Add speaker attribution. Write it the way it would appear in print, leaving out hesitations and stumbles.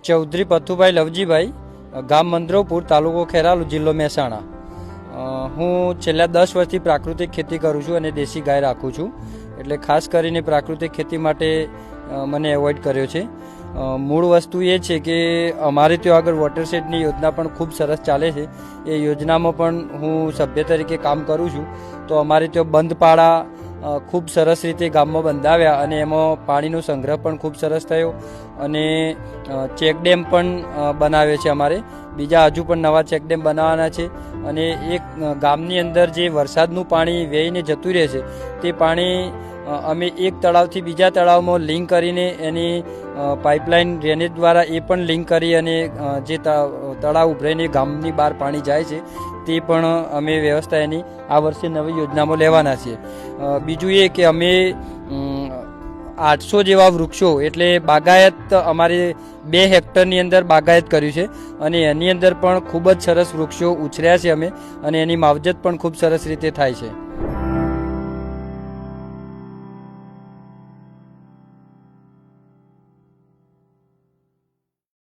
Speaker 1: ચૌધરી પથુભાઈ લવજીભાઈ, ગામ મંદરોપુર, તાલુકો ખેરાલુ, જિલ્લો મહેસાણા. હું છેલ્લા 10 વર્ષથી પ્રાકૃતિક ખેતી કરું છું અને દેશી ગાય રાખું છું. એટલે ખાસ કરીને પ્રાકૃતિક ખેતી માટે મને એવોઇડ કર્યો છે. મૂળ વસ્તુ એ છે કે અમારે ત્યાં આગળ વોટરશેડની યોજના પણ ખૂબ સરસ ચાલે છે. એ યોજનામાં પણ હું સભ્ય તરીકે કામ કરું છું. તો અમારે ત્યાં બંધ પાડા ખૂબ સરસ રીતે ગામમાં બંધાવ્યા અને એમાં પાણીનો સંગ્રહ પણ ખૂબ સરસ થયો અને ચેકડેમ પણ બનાવ્યો છે. અમારે બીજા હજુ પણ નવા ચેકડેમ બનાવવાના છે અને એક ગામની અંદર જે વરસાદનું પાણી વહીને જતું રહે છે તે પાણી અમે એક તળાવથી બીજા તળાવમાં લિંક કરીને એની પાઇપલાઇન ડ્રેનેજ દ્વારા એ પણ લિંક કરી અને જે તળાવ ઉભરાઈને ગામની બહાર પાણી જાય છે તે પણ અમે વ્યવસ્થા એની આ વર્ષે નવી યોજનામાં લેવાના છીએ. બીજું એ કે અમે 800 જેવા વૃક્ષો એટલે બાગાયત અમારે 2 હેક્ટરની અંદર બાગાયત કર્યું છે અને એની અંદર પણ ખૂબ જ સરસ વૃક્ષો ઉછર્યા છે અમે અને એની માવજત પણ ખૂબ સરસ રીતે થાય છે.